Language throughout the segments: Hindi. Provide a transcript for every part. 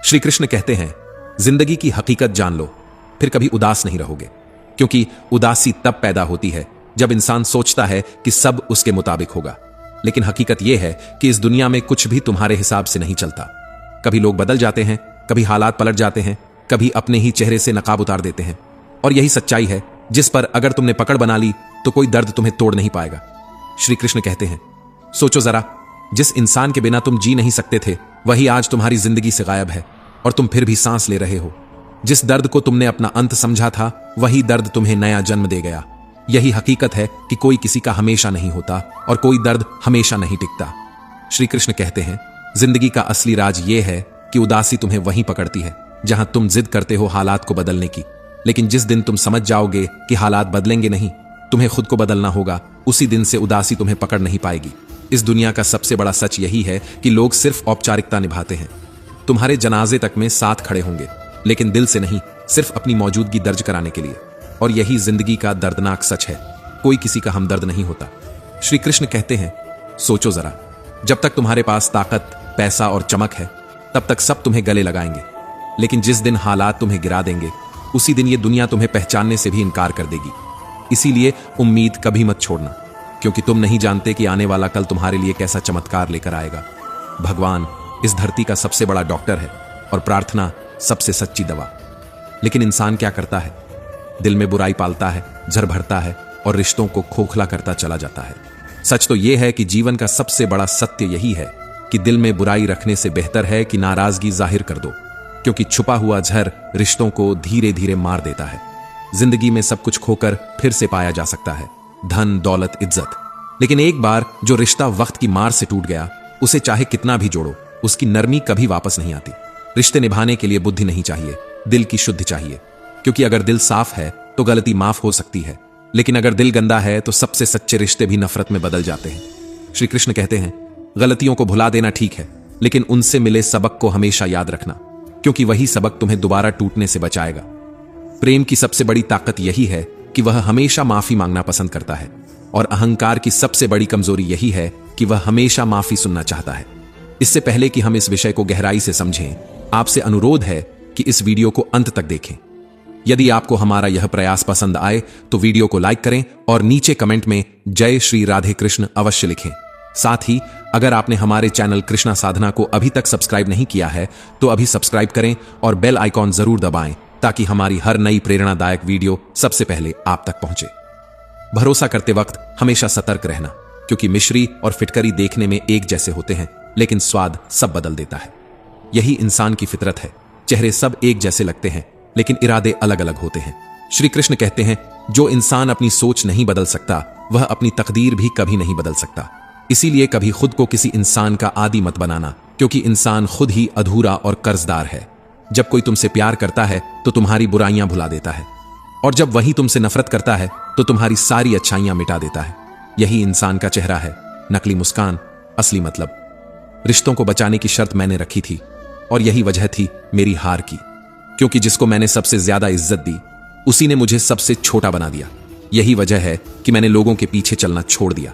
श्री कृष्ण कहते हैं, जिंदगी की हकीकत जान लो, फिर कभी उदास नहीं रहोगे। क्योंकि उदासी तब पैदा होती है जब इंसान सोचता है कि सब उसके मुताबिक होगा, लेकिन हकीकत यह है कि इस दुनिया में कुछ भी तुम्हारे हिसाब से नहीं चलता। कभी लोग बदल जाते हैं, कभी हालात पलट जाते हैं, कभी अपने ही चेहरे से नकाब उतार देते हैं। और यही सच्चाई है जिस पर अगर तुमने पकड़ बना ली तो कोई दर्द तुम्हें तोड़ नहीं पाएगा। श्री कृष्ण कहते हैं, सोचो जरा, जिस इंसान के बिना तुम जी नहीं सकते थे वही आज तुम्हारी जिंदगी से गायब है और तुम फिर भी सांस ले रहे हो। जिस दर्द को तुमने अपना अंत समझा था वही दर्द तुम्हें नया जन्म दे गया। यही हकीकत है कि कोई किसी का हमेशा नहीं होता और कोई दर्द हमेशा नहीं टिकता। श्री कृष्ण कहते हैं, जिंदगी का असली राज यह है कि उदासी तुम्हें वहीं पकड़ती है जहां तुम जिद करते हो हालात को बदलने की, लेकिन जिस दिन तुम समझ जाओगे कि हालात बदलेंगे नहीं, तुम्हें खुद को बदलना होगा, उसी दिन से उदासी तुम्हें पकड़ नहीं पाएगी। इस दुनिया का सबसे बड़ा सच यही है कि लोग सिर्फ औपचारिकता निभाते हैं। तुम्हारे जनाजे तक में साथ खड़े होंगे, लेकिन दिल से नहीं, सिर्फ अपनी मौजूदगी दर्ज कराने के लिए। और यही जिंदगी का दर्दनाक सच है, कोई किसी का हमदर्द नहीं होता। श्री कृष्ण कहते हैं, सोचो जरा, जब तक तुम्हारे पास ताकत, पैसा और चमक है तब तक सब तुम्हें गले लगाएंगे, लेकिन जिस दिन हालात तुम्हें गिरा देंगे उसी दिन ये दुनिया तुम्हें पहचानने से भी इनकार कर देगी। इसीलिए उम्मीद कभी मत छोड़ना, क्योंकि तुम नहीं जानते कि आने वाला कल तुम्हारे लिए कैसा चमत्कार लेकर आएगा। भगवान इस धरती का सबसे बड़ा डॉक्टर है और प्रार्थना सबसे सच्ची दवा। लेकिन इंसान क्या करता है? दिल में बुराई पालता है, जर भरता है और रिश्तों को खोखला करता चला जाता है। सच तो यह है कि जीवन का सबसे बड़ा सत्य यही है कि दिल में बुराई रखने से बेहतर है कि नाराजगी जाहिर कर दो, क्योंकि छुपा हुआ जहर रिश्तों को धीरे धीरे मार देता है। जिंदगी में सब कुछ खोकर फिर से पाया जा सकता है, धन, दौलत, इज्जत, लेकिन एक बार जो रिश्ता वक्त की मार से टूट गया, उसे चाहे कितना भी जोड़ो, उसकी नरमी कभी वापस नहीं आती। रिश्ते निभाने के लिए बुद्धि नहीं चाहिए, दिल की शुद्धि चाहिए, क्योंकि अगर दिल साफ है तो गलती माफ हो सकती है, लेकिन अगर दिल गंदा है तो सबसे सच्चे रिश्ते भी नफरत में बदल जाते हैं। श्री कृष्ण कहते हैं, गलतियों को भुला देना ठीक है, लेकिन उनसे मिले सबक को हमेशा याद रखना, क्योंकि वही सबक तुम्हें दोबारा टूटने से बचाएगा। प्रेम की सबसे बड़ी ताकत यही है कि वह हमेशा माफी मांगना पसंद करता है, और अहंकार की सबसे बड़ी कमजोरी यही है कि वह हमेशा माफी सुनना चाहता है। इससे पहले कि हम इस विषय को गहराई से समझें, आपसे अनुरोध है कि इस वीडियो को अंत तक देखें। यदि आपको हमारा यह प्रयास पसंद आए तो वीडियो को लाइक करें और नीचे कमेंट में जय श्री राधे कृष्ण अवश्य लिखें। साथ ही अगर आपने हमारे चैनल कृष्णा साधना को अभी तक सब्सक्राइब नहीं किया है तो अभी सब्सक्राइब करें और बेल आइकॉन जरूर दबाएं, ताकि हमारी हर नई प्रेरणादायक वीडियो सबसे पहले आप तक पहुंचे। भरोसा करते वक्त हमेशा सतर्क रहना, क्योंकि मिश्री और फिटकरी देखने में एक जैसे होते हैं, लेकिन स्वाद सब बदल देता है। यही इंसान की फितरत है, चेहरे सब एक जैसे लगते हैं लेकिन इरादे अलग अलग होते हैं। श्री कृष्ण कहते हैं, जो इंसान अपनी सोच नहीं बदल सकता वह अपनी तकदीर भी कभी नहीं बदल सकता। इसीलिए कभी खुद को किसी इंसान का आदी मत बनाना, क्योंकि इंसान खुद ही अधूरा और कर्जदार है। जब कोई तुमसे प्यार करता है तो तुम्हारी बुराइयां भुला देता है, और जब वही तुमसे नफरत करता है तो तुम्हारी सारी अच्छाइयां मिटा देता है। यही इंसान का चेहरा है, नकली मुस्कान, असली मतलब। रिश्तों को बचाने की शर्त मैंने रखी थी, और यही वजह थी मेरी हार की, क्योंकि जिसको मैंने सबसे ज्यादा इज्जत दी उसी ने मुझे सबसे छोटा बना दिया। यही वजह है कि मैंने लोगों के पीछे चलना छोड़ दिया।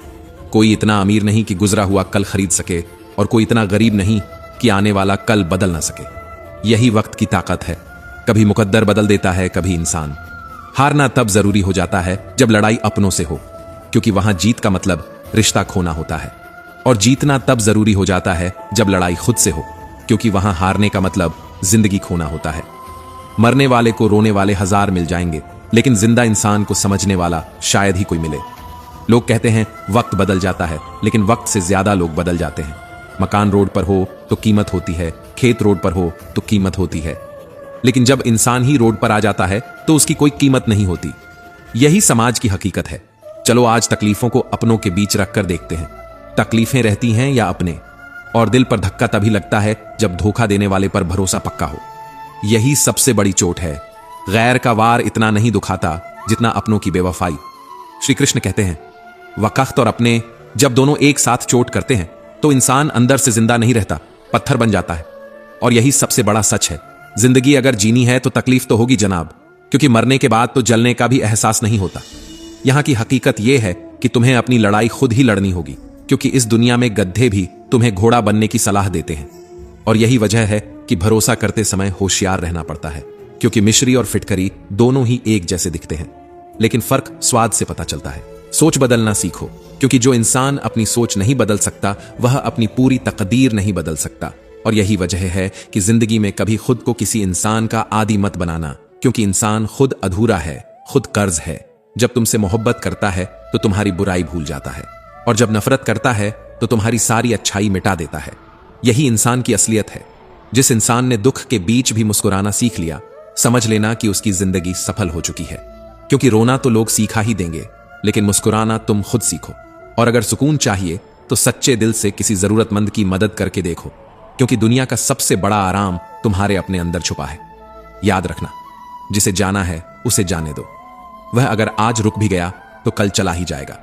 कोई इतना अमीर नहीं कि गुजरा हुआ कल खरीद सके, और कोई इतना गरीब नहीं कि आने वाला कल बदल ना सके। यही वक्त की ताकत है, कभी मुकद्दर बदल देता है, कभी इंसान। हारना तब जरूरी हो जाता है जब लड़ाई अपनों से हो, क्योंकि वहां जीत का मतलब रिश्ता खोना होता है, और जीतना तब जरूरी हो जाता है जब लड़ाई खुद से हो, क्योंकि वहां हारने का मतलब जिंदगी खोना होता है। मरने वाले को रोने वाले हजार मिल जाएंगे, लेकिन जिंदा इंसान को समझने वाला शायद ही कोई मिले। लोग कहते हैं वक्त बदल जाता है, लेकिन वक्त से ज्यादा लोग बदल जाते हैं। मकान रोड पर हो तो कीमत होती है, खेत रोड पर हो तो कीमत होती है, लेकिन जब इंसान ही रोड पर आ जाता है तो उसकी कोई कीमत नहीं होती। यही समाज की हकीकत है। चलो आज तकलीफों को अपनों के बीच रखकर देखते हैं, तकलीफें रहती हैं या अपने। और दिल पर धक्का तभी लगता है जब धोखा देने वाले पर भरोसा पक्का हो। यही सबसे बड़ी चोट है। गैर का वार इतना नहीं दुखाता जितना अपनों की बेवफाई। श्री कृष्ण कहते हैं, वक़्त और अपने जब दोनों एक साथ चोट करते हैं तो इंसान अंदर से जिंदा नहीं रहता, पत्थर बन जाता है। और यही सबसे बड़ा सच है। जिंदगी अगर जीनी है तो तकलीफ तो होगी जनाब, क्योंकि मरने के बाद तो जलने का भी एहसास नहीं होता। यहां की हकीकत यह है कि तुम्हें अपनी लड़ाई खुद ही लड़नी होगी, क्योंकि इस दुनिया में गड्ढे भी तुम्हें घोड़ा बनने की सलाह देते हैं। और यही वजह है कि भरोसा करते समय होशियार रहना पड़ता है, क्योंकि मिश्री और फिटकरी दोनों ही एक जैसे दिखते हैं, लेकिन फर्क स्वाद से पता चलता है। सोच बदलना सीखो, क्योंकि जो इंसान अपनी सोच नहीं बदल सकता वह अपनी पूरी तकदीर नहीं बदल सकता। और यही वजह है कि जिंदगी में कभी खुद को किसी इंसान का आदी मत बनाना, क्योंकि इंसान खुद अधूरा है, खुद कर्ज है। जब तुमसे मोहब्बत करता है तो तुम्हारी बुराई भूल जाता है, और जब नफरत करता है तो तुम्हारी सारी अच्छाई मिटा देता है। यही इंसान की असलियत है। जिस इंसान ने दुख के बीच भी मुस्कुराना सीख लिया, समझ लेना कि उसकी जिंदगी सफल हो चुकी है। क्योंकि रोना तो लोग सीखा ही देंगे, लेकिन मुस्कुराना तुम खुद सीखो। और अगर सुकून चाहिए तो सच्चे दिल से किसी जरूरतमंद की मदद करके देखो, क्योंकि दुनिया का सबसे बड़ा आराम तुम्हारे अपने अंदर छुपा है। याद रखना, जिसे जाना है उसे जाने दो। वह अगर आज रुक भी गया तो कल चला ही जाएगा।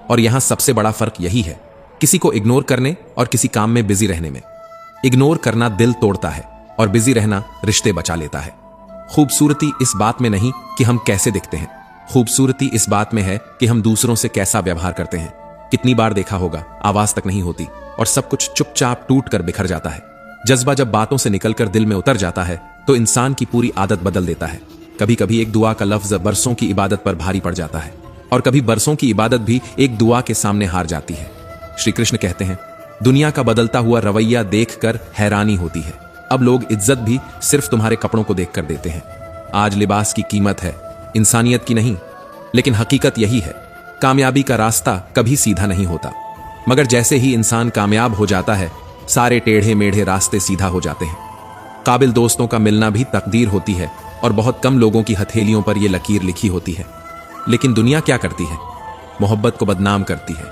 और यहां सबसे बड़ा फर्क यही है, किसी को इग्नोर करने और किसी काम में बिजी रहने में। इग्नोर करना दिल तोड़ता है और बिजी रहना रिश्ते बचा लेता है। खूबसूरती इस बात में नहीं कि हम कैसे दिखते हैं, खूबसूरती इस बात में है कि हम दूसरों से कैसा व्यवहार करते हैं। कितनी बार देखा होगा, आवाज तक नहीं होती और सब कुछ चुपचाप टूट कर बिखर जाता है। जज्बा जब बातों से निकलकर दिल में उतर जाता है तो इंसान की पूरी आदत बदल देता है। कभी कभी एक दुआ का लफ्ज बरसों की इबादत पर भारी पड़ जाता है, और कभी बरसों की इबादत भी एक दुआ के सामने हार जाती है। श्री कृष्ण कहते हैं, दुनिया का बदलता हुआ रवैया देखकर हैरानी होती है। अब लोग इज्जत भी सिर्फ तुम्हारे कपड़ों को देखकर देते हैं। आज लिबास की कीमत है, इंसानियत की नहीं। लेकिन हकीकत यही है, कामयाबी का रास्ता कभी सीधा नहीं होता, मगर जैसे ही इंसान कामयाब हो जाता है सारे टेढ़े मेढ़े रास्ते सीधा हो जाते हैं। काबिल दोस्तों का मिलना भी तकदीर होती है, और बहुत कम लोगों की हथेलियों पर यह लकीर लिखी होती है। लेकिन दुनिया क्या करती है? मोहब्बत को बदनाम करती है।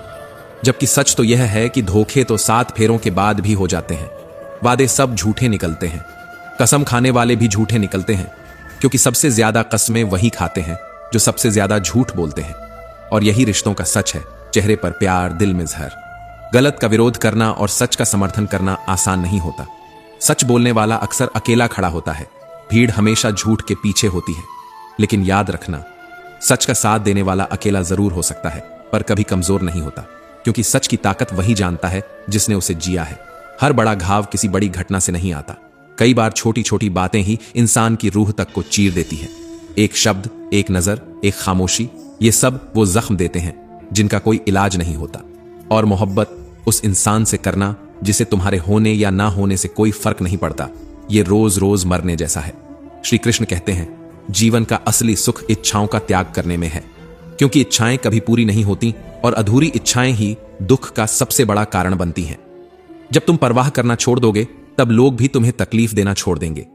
जबकि सच तो यह है कि धोखे तो 7 फेरों के बाद भी हो जाते हैं। वादे सब झूठे निकलते हैं, कसम खाने वाले भी झूठे निकलते हैं, क्योंकि सबसे ज्यादा कस्में वही खाते हैं जो सबसे ज्यादा झूठ बोलते हैं। और यही रिश्तों का सच है, चेहरे पर प्यार, दिल में जहर। गलत का विरोध करना और सच का समर्थन करना आसान नहीं होता। सच बोलने वाला अक्सर अकेला खड़ा होता है, भीड़ हमेशा झूठ के पीछे होती है। लेकिन याद रखना, सच का साथ देने वाला अकेला जरूर हो सकता है, पर कभी कमजोर नहीं होता, क्योंकि सच की ताकत वही जानता है जिसने उसे जिया है। हर बड़ा घाव किसी बड़ी घटना से नहीं आता। कई बार छोटी छोटी बातें ही इंसान की रूह तक को चीर देती है। एक शब्द, एक नजर, एक खामोशी, ये सब वो जख्म देते हैं जिनका कोई इलाज नहीं होता। और मोहब्बत उस इंसान से करना जिसे तुम्हारे होने या ना होने से कोई फर्क नहीं पड़ता, ये रोज रोज मरने जैसा है। श्री कृष्ण कहते हैं, जीवन का असली सुख इच्छाओं का त्याग करने में है, क्योंकि इच्छाएं कभी पूरी नहीं होती और अधूरी इच्छाएं ही दुख का सबसे बड़ा कारण बनती हैं। जब तुम परवाह करना छोड़ दोगे तब लोग भी तुम्हें तकलीफ देना छोड़ देंगे।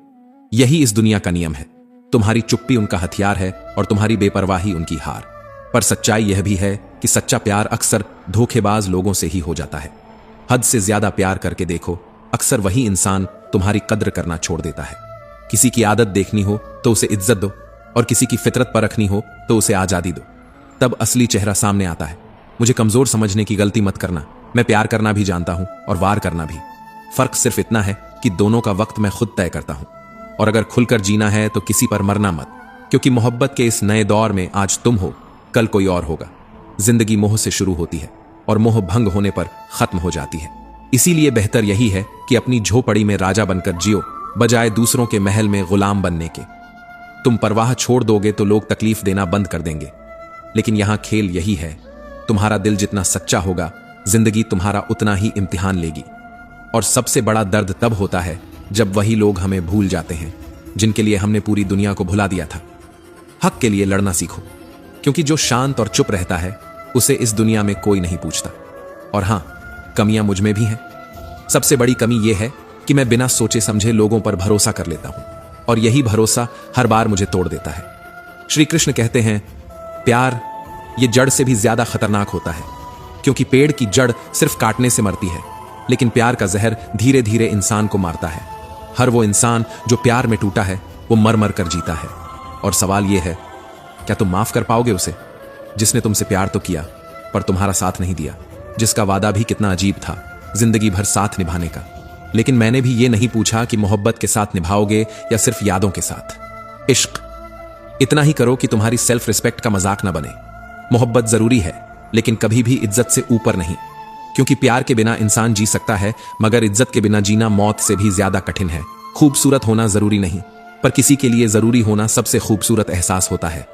यही इस दुनिया का नियम है। तुम्हारी चुप्पी उनका हथियार है और तुम्हारी बेपरवाही उनकी हार। पर सच्चाई यह भी है कि सच्चा प्यार अक्सर धोखेबाज लोगों से ही हो जाता है। हद से ज्यादा प्यार करके देखो, अक्सर वही इंसान तुम्हारी कद्र करना छोड़ देता है। किसी की आदत देखनी हो तो उसे इज्जत दो, और किसी की फितरत पर रखनी हो तो उसे आजादी दो, तब असली चेहरा सामने आता है। मुझे कमजोर समझने की गलती मत करना, मैं प्यार करना भी जानता हूं और वार करना भी। फर्क सिर्फ इतना है कि दोनों का वक्त मैं खुद तय करता हूं। और अगर खुलकर जीना है तो किसी पर मरना मत, क्योंकि मोहब्बत के इस नए दौर में आज तुम हो, कल कोई और होगा। जिंदगी मोह से शुरू होती है और मोह भंग होने पर खत्म हो जाती है। इसीलिए बेहतर यही है कि अपनी झोपड़ी में राजा बनकर जियो, बजाय दूसरों के महल में गुलाम बनने के। तुम परवाह छोड़ दोगे तो लोग तकलीफ देना बंद कर देंगे। लेकिन यहां खेल यही है, तुम्हारा दिल जितना सच्चा होगा, जिंदगी तुम्हारा उतना ही इम्तिहान लेगी। और सबसे बड़ा दर्द तब होता है जब वही लोग हमें भूल जाते हैं जिनके लिए हमने पूरी दुनिया को भुला दिया था। हक के लिए लड़ना सीखो, क्योंकि जो शांत और चुप रहता है उसे इस दुनिया में कोई नहीं पूछता। और हां, कमियां मुझ में भी हैं। सबसे बड़ी कमी यह है कि मैं बिना सोचे समझे लोगों पर भरोसा कर लेता हूं, और यही भरोसा हर बार मुझे तोड़ देता है। श्री कृष्ण कहते हैं, प्यार ये जड़ से भी ज्यादा खतरनाक होता है, क्योंकि पेड़ की जड़ सिर्फ काटने से मरती है, लेकिन प्यार का जहर धीरे धीरे इंसान को मारता है। हर वो इंसान जो प्यार में टूटा है वो मर मर कर जीता है। और सवाल यह है, क्या तुम माफ कर पाओगे उसे जिसने तुमसे प्यार तो किया पर तुम्हारा साथ नहीं दिया, जिसका वादा भी कितना अजीब था, जिंदगी भर साथ निभाने का। लेकिन मैंने भी ये नहीं पूछा कि मोहब्बत के साथ निभाओगे या सिर्फ यादों के साथ। इश्क इतना ही करो कि तुम्हारी सेल्फ रिस्पेक्ट का मजाक ना बने। मोहब्बत जरूरी है, लेकिन कभी भी इज्जत से ऊपर नहीं, क्योंकि प्यार के बिना इंसान जी सकता है, मगर इज्जत के बिना जीना मौत से भी ज्यादा कठिन है। खूबसूरत होना जरूरी नहीं, पर किसी के लिए जरूरी होना सबसे खूबसूरत एहसास होता है।